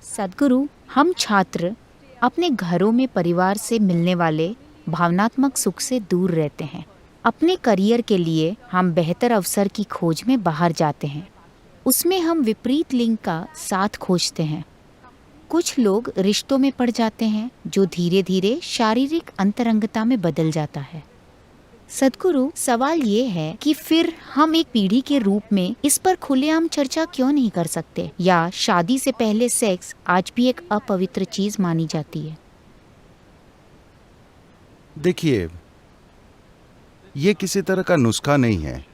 सद्गुरु, हम छात्र अपने घरों में परिवार से मिलने वाले भावनात्मक सुख से दूर रहते हैं। अपने करियर के लिए हम बेहतर अवसर की खोज में बाहर जाते हैं। उसमें हम विपरीत लिंग का साथ खोजते हैं। कुछ लोग रिश्तों में पड़ जाते हैं जो धीरे धीरे शारीरिक अंतरंगता में बदल जाता है। सद्गुरु, सवाल ये है कि फिर हम एक पीढ़ी के रूप में इस पर खुलेआम चर्चा क्यों नहीं कर सकते, या शादी से पहले सेक्स आज भी एक अपवित्र चीज मानी जाती है? देखिए, ये किसी तरह का नुस्खा नहीं है।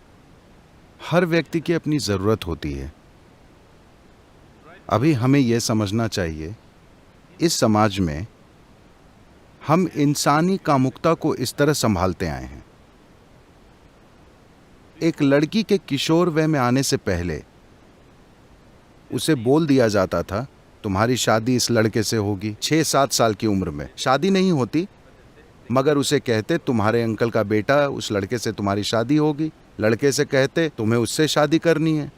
हर व्यक्ति की अपनी जरूरत होती है। अभी हमें यह समझना चाहिए, इस समाज में हम इंसानी कामुकता को इस तरह संभालते आए हैं। एक लड़की के किशोर वय में आने से पहले उसे बोल दिया जाता था, तुम्हारी शादी इस लड़के से होगी। 6-7 साल की उम्र में शादी नहीं होती, मगर उसे कहते तुम्हारे अंकल का बेटा, उस लड़के से तुम्हारी शादी होगी। लड़के से कहते तुम्हें उससे शादी करनी है।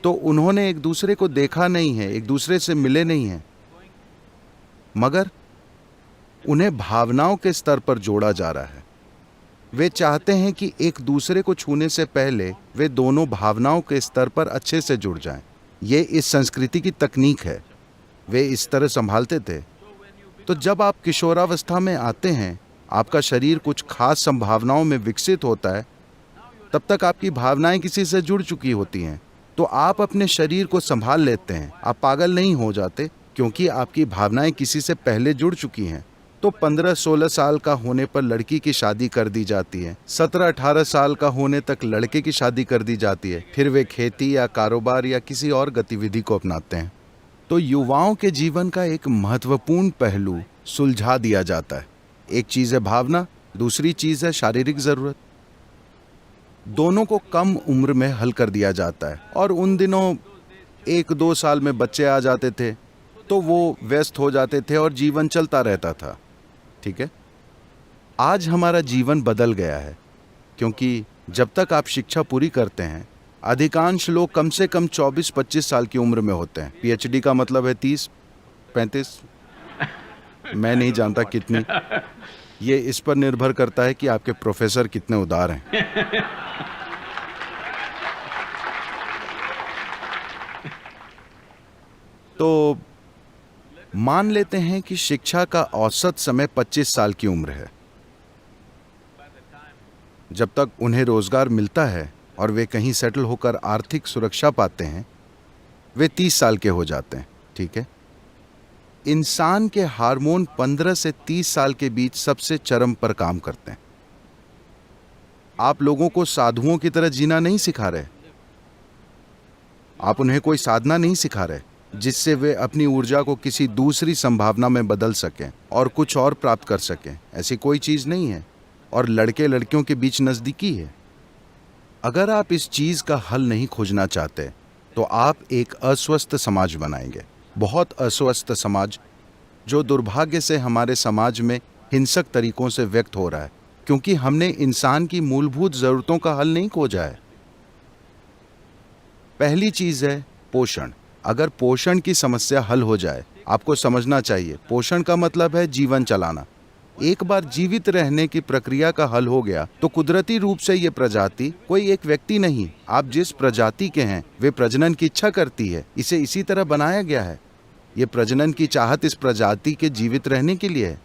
तो उन्होंने एक दूसरे को देखा नहीं है, एक दूसरे से मिले नहीं हैं, मगर उन्हें भावनाओं के स्तर पर जोड़ा जा रहा है। वे चाहते हैं कि एक दूसरे को छूने से पहले वे दोनों भावनाओं के स्तर पर अच्छे से जुड़ जाएं। ये इस संस्कृति की तकनीक है। वे इस तरह संभालते थे। तो जब आप किशोरावस्था में आते हैं, आपका शरीर कुछ खास संभावनाओं में विकसित होता है। तब तक आपकी भावनाएं किसी से जुड़ चुकी होती हैं, तो आप अपने शरीर को संभाल लेते हैं। आप पागल नहीं हो जाते, क्योंकि आपकी भावनाएं किसी से पहले जुड़ चुकी हैं। तो 15-16 साल का होने पर लड़की की शादी कर दी जाती है। 17-18 साल का होने तक लड़के की शादी कर दी जाती है। फिर वे खेती या कारोबार या किसी और गतिविधि को अपनाते हैं। तो युवाओं के जीवन का एक महत्वपूर्ण पहलू सुलझा दिया जाता है। एक चीज है भावना, दूसरी चीज है शारीरिक जरूरत। दोनों को कम उम्र में हल कर दिया जाता है। और उन दिनों 1-2 साल में बच्चे आ जाते थे, तो वो व्यस्त हो जाते थे और जीवन चलता रहता था। ठीक है, आज हमारा जीवन बदल गया है, क्योंकि जब तक आप शिक्षा पूरी करते हैं, अधिकांश लोग कम से कम 24-25 साल की उम्र में होते हैं। पीएचडी का मतलब है 30-35, मैं नहीं जानता कितनी। ये इस पर निर्भर करता है कि आपके प्रोफेसर कितने उदार हैं। तो मान लेते हैं कि शिक्षा का औसत समय 25 साल की उम्र है। जब तक उन्हें रोजगार मिलता है और वे कहीं सेटल होकर आर्थिक सुरक्षा पाते हैं, वे 30 साल के हो जाते हैं। ठीक है, इंसान के हार्मोन 15 से 30 साल के बीच सबसे चरम पर काम करते हैं। आप लोगों को साधुओं की तरह जीना नहीं सिखा रहे। आप उन्हें कोई साधना नहीं सिखा रहे जिससे वे अपनी ऊर्जा को किसी दूसरी संभावना में बदल सकें और कुछ और प्राप्त कर सकें। ऐसी कोई चीज नहीं है। और लड़के लड़कियों के बीच नजदीकी है। अगर आप इस चीज का हल नहीं खोजना चाहते, तो आप एक अस्वस्थ समाज बनाएंगे। बहुत अस्वस्थ समाज, जो दुर्भाग्य से हमारे समाज में हिंसक तरीकों से व्यक्त हो रहा है, क्योंकि हमने इंसान की मूलभूत जरूरतों का हल नहीं खोजा है। पहली चीज है पोषण। अगर पोषण की समस्या हल हो जाए, आपको समझना चाहिए, पोषण का मतलब है जीवन चलाना। एक बार जीवित रहने की प्रक्रिया का हल हो गया, तो कुदरती रूप से ये प्रजाति कोई एक व्यक्ति नहीं, आप जिस प्रजाति के हैं वे प्रजनन की इच्छा करती है। इसे इसी तरह बनाया गया है। ये प्रजनन की चाहत इस प्रजाति के जीवित रहने के लिए है।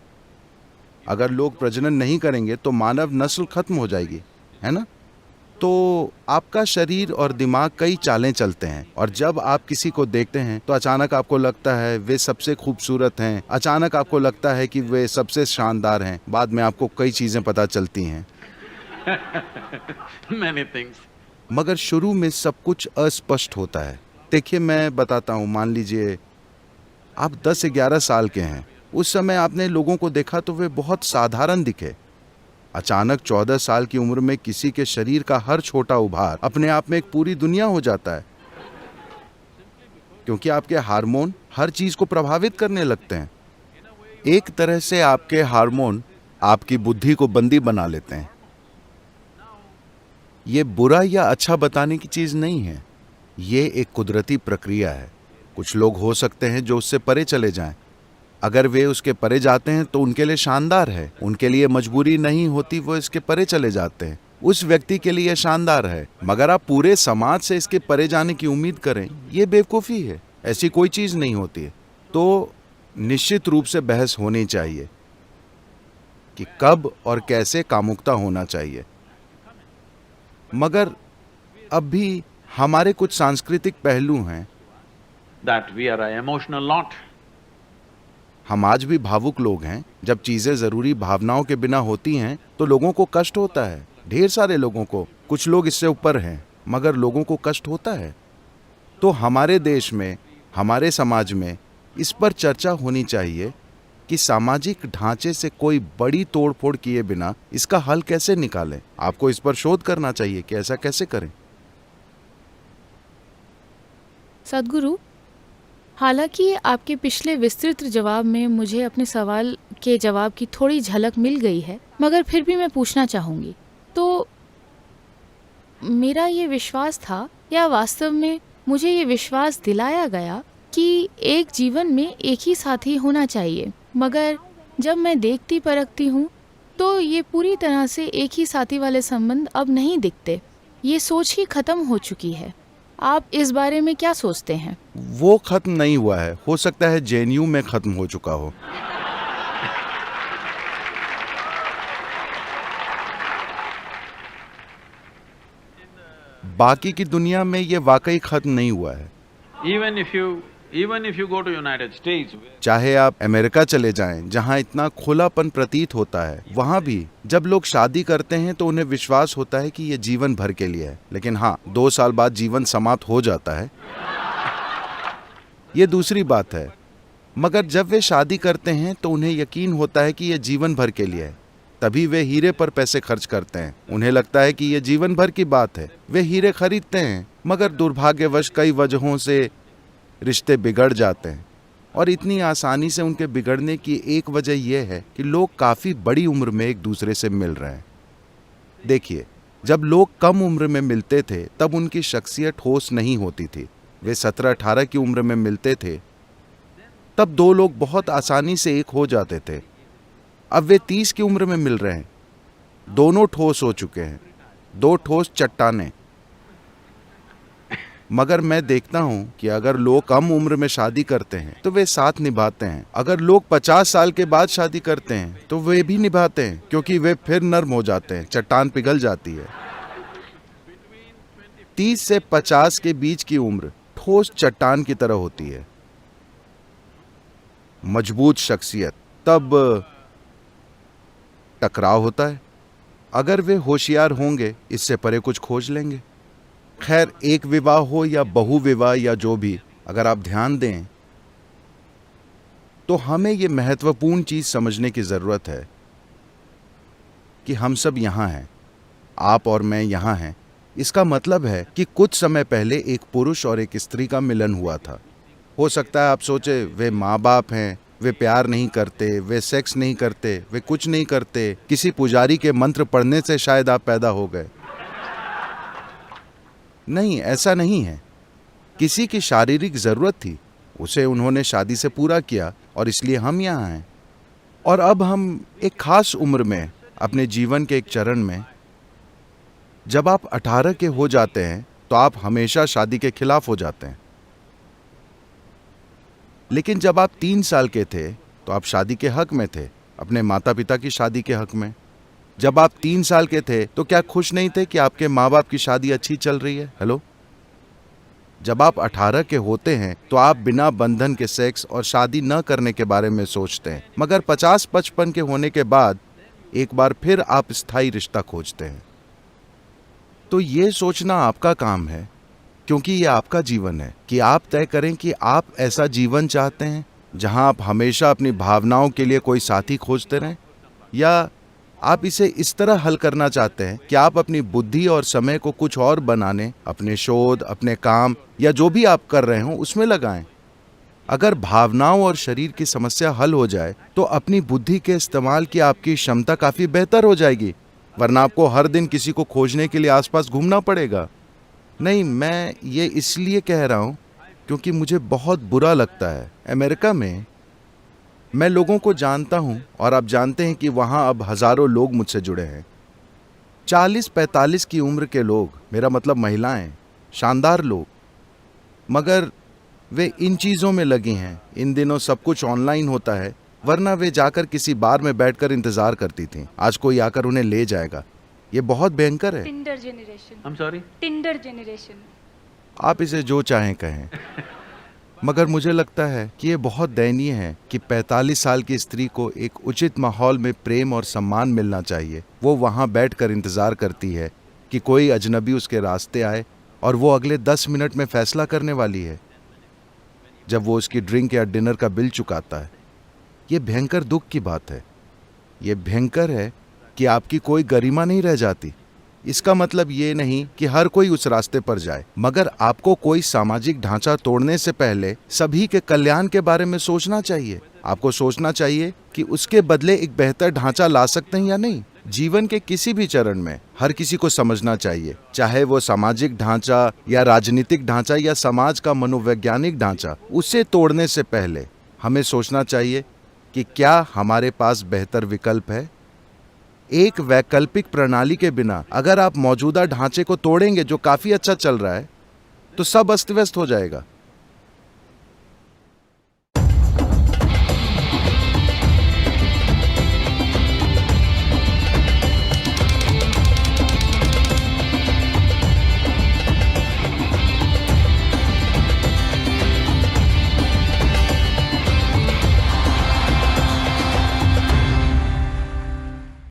अगर लोग प्रजनन नहीं करेंगे तो मानव नस्ल खत्म हो जाएगी, है ना? तो आपका शरीर और दिमाग कई चालें चलते हैं, और जब आप किसी को देखते हैं तो अचानक आपको लगता है वे सबसे खूबसूरत हैं, अचानक आपको लगता है कि वे सबसे शानदार हैं। बाद में आपको कई चीजें पता चलती हैं। Many things. मगर शुरू में सब कुछ अस्पष्ट होता है। देखिए, मैं बताता हूँ, मान लीजिए आप 10-11 साल के हैं। उस समय आपने लोगों को देखा तो वे बहुत साधारण दिखे। अचानक 14 साल की उम्र में किसी के शरीर का हर छोटा उभार अपने आप में एक पूरी दुनिया हो जाता है, क्योंकि आपके हार्मोन हर चीज को प्रभावित करने लगते हैं। एक तरह से आपके हार्मोन आपकी बुद्धि को बंदी बना लेते हैं। ये बुरा या अच्छा बताने की चीज नहीं है, ये एक कुदरती प्रक्रिया है। कुछ लोग हो सकते हैं जो उससे परे चले जाएं। अगर वे उसके परे जाते हैं तो उनके लिए शानदार है, उनके लिए मजबूरी नहीं होती, वो इसके परे चले जाते हैं, उस व्यक्ति के लिए शानदार है। मगर आप पूरे समाज से इसके परे जाने की उम्मीद करें, ये बेवकूफ़ी है। ऐसी कोई चीज़ नहीं होती है। तो निश्चित रूप से बहस होनी चाहिए कि कब और कैसे कामुकता होना चाहिए। मगर अब भी हमारे कुछ सांस्कृतिक पहलू हैं। that we are an emotional lot. हम आज भी भावुक लोग हैं। जब चीजें जरूरी भावनाओं के बिना होती हैं तो लोगों को कष्ट होता है, ढेर सारे लोगों को। कुछ लोग इससे ऊपर हैं, मगर लोगों को कष्ट होता है। तो हमारे देश में, हमारे समाज में इस पर चर्चा होनी चाहिए कि सामाजिक ढांचे से कोई बड़ी तोड़फोड़ किए बिना इसका हल कैसे निकालें। आपको इस पर शोध करना चाहिए कि ऐसा कैसे करें। सद्गुरु, हालांकि आपके पिछले विस्तृत जवाब में मुझे अपने सवाल के जवाब की थोड़ी झलक मिल गई है, मगर फिर भी मैं पूछना चाहूँगी। तो मेरा ये विश्वास था, या वास्तव में मुझे ये विश्वास दिलाया गया कि एक जीवन में एक ही साथी होना चाहिए, मगर जब मैं देखती परखती हूँ तो ये पूरी तरह से एक ही साथी वाले संबंध अब नहीं दिखते। ये सोच ही खत्म हो चुकी है। आप इस बारे में क्या सोचते हैं? वो खत्म नहीं हुआ है, हो सकता है जेएनयू में खत्म हो चुका हो। बाकी की दुनिया में ये वाकई खत्म नहीं हुआ है। Even if you go to United States, चाहे आप अमेरिका चले जाएं, जहां इतना खुलापन प्रतीत होता है, वहां भी जब लोग शादी करते हैं तो उन्हें विश्वास होता है कि ये जीवन भर के लिए है। लेकिन हाँ, 2 साल बाद जीवन समाप्त हो जाता है, ये दूसरी बात है। मगर जब वे शादी करते हैं तो उन्हें यकीन होता है कि ये जीवन भर के लिए है। तभी वे हीरे पर पैसे खर्च करते हैं। उन्हें लगता है कि ये जीवन भर की बात है। वे हीरे खरीदते हैं, मगर दुर्भाग्यवश कई वजहों से रिश्ते बिगड़ जाते हैं। और इतनी आसानी से उनके बिगड़ने की एक वजह यह है कि लोग काफ़ी बड़ी उम्र में एक दूसरे से मिल रहे हैं। देखिए, जब लोग कम उम्र में मिलते थे तब उनकी शख्सियत ठोस नहीं होती थी। वे 17-18 की उम्र में मिलते थे, तब 2 लोग बहुत आसानी से एक हो जाते थे। अब वे 30 की उम्र में मिल रहे हैं, दोनों ठोस हो चुके हैं, 2 ठोस चट्टानें। मगर मैं देखता हूं कि अगर लोग कम उम्र में शादी करते हैं तो वे साथ निभाते हैं। अगर लोग 50 साल के बाद शादी करते हैं तो वे भी निभाते हैं, क्योंकि वे फिर नर्म हो जाते हैं, चट्टान पिघल जाती है। 30 से 50 के बीच की उम्र ठोस चट्टान की तरह होती है, मजबूत शख्सियत। तब टकराव होता है। अगर वे होशियार होंगे, इससे परे कुछ खोज लेंगे। खैर, एक विवाह हो या बहुविवाह या जो भी, अगर आप ध्यान दें तो हमें ये महत्वपूर्ण चीज समझने की जरूरत है कि हम सब यहां हैं, आप और मैं यहां हैं। इसका मतलब है कि कुछ समय पहले एक पुरुष और एक स्त्री का मिलन हुआ था। हो सकता है आप सोचे वे माँ बाप हैं, वे प्यार नहीं करते, वे सेक्स नहीं करते, वे कुछ नहीं करते, किसी पुजारी के मंत्र पढ़ने से शायद आप पैदा हो गए। नहीं, ऐसा नहीं है। किसी की शारीरिक जरूरत थी, उसे उन्होंने शादी से पूरा किया और इसलिए हम यहाँ हैं। और अब हम एक खास उम्र में, अपने जीवन के एक चरण में, जब आप 18 के हो जाते हैं तो आप हमेशा शादी के खिलाफ हो जाते हैं। लेकिन जब आप 3 साल के थे तो आप शादी के हक में थे, अपने माता पिता की शादी के हक में। जब आप 3 साल के थे तो क्या खुश नहीं थे कि आपके माँ बाप की शादी अच्छी चल रही है? हेलो। जब आप 18 के होते हैं तो आप बिना बंधन के सेक्स और शादी न करने के बारे में सोचते हैं, मगर 50-55 के होने के बाद एक बार फिर आप स्थायी रिश्ता खोजते हैं। तो ये सोचना आपका काम है, क्योंकि ये आपका जीवन है, कि आप तय करें कि आप ऐसा जीवन चाहते हैं जहां आप हमेशा अपनी भावनाओं के लिए कोई साथी खोजते रहें, या आप इसे इस तरह हल करना चाहते हैं कि आप अपनी बुद्धि और समय को कुछ और बनाने, अपने शोध, अपने काम या जो भी आप कर रहे हो उसमें लगाएं। अगर भावनाओं और शरीर की समस्या हल हो जाए तो अपनी बुद्धि के इस्तेमाल की आपकी क्षमता काफी बेहतर हो जाएगी, वरना आपको हर दिन किसी को खोजने के लिए आसपास घूमना पड़ेगा। नहीं, मैं ये इसलिए कह रहा हूं क्योंकि मुझे बहुत बुरा लगता है। अमेरिका में मैं लोगों को जानता हूं और आप जानते हैं कि वहां अब हजारों लोग मुझसे जुड़े हैं। 40-45 की उम्र के लोग, मेरा मतलब महिलाएं, शानदार लोग, मगर वे इन चीज़ों में लगी हैं। इन दिनों सब कुछ ऑनलाइन होता है, वरना वे जाकर किसी बार में बैठकर इंतजार करती थीं। आज कोई आकर उन्हें ले जाएगा। ये बहुत भयंकर है। Tinder generation. I'm sorry? Tinder generation. आप इसे जो चाहें कहें, मगर मुझे लगता है कि ये बहुत दयनीय है कि 45 साल की स्त्री को एक उचित माहौल में प्रेम और सम्मान मिलना चाहिए। वो वहाँ बैठकर इंतजार करती है कि कोई अजनबी उसके रास्ते आए और वो अगले 10 मिनट में फैसला करने वाली है, जब वो उसकी ड्रिंक या डिनर का बिल चुकाता है। ये भयंकर दुख की बात है। ये भयंकर है कि आपकी कोई गरिमा नहीं रह जाती। इसका मतलब ये नहीं कि हर कोई उस रास्ते पर जाए, मगर आपको कोई सामाजिक ढांचा तोड़ने से पहले सभी के कल्याण के बारे में सोचना चाहिए। आपको सोचना चाहिए कि उसके बदले एक बेहतर ढांचा ला सकते हैं या नहीं। जीवन के किसी भी चरण में हर किसी को समझना चाहिए, चाहे वो सामाजिक ढांचा या राजनीतिक ढांचा या समाज का मनोवैज्ञानिक ढांचा, उसे तोड़ने से पहले हमें सोचना चाहिए कि क्या हमारे पास बेहतर विकल्प है। एक वैकल्पिक प्रणाली के बिना अगर आप मौजूदा ढांचे को तोड़ेंगे जो काफी अच्छा चल रहा है, तो सब अस्त व्यस्त हो जाएगा।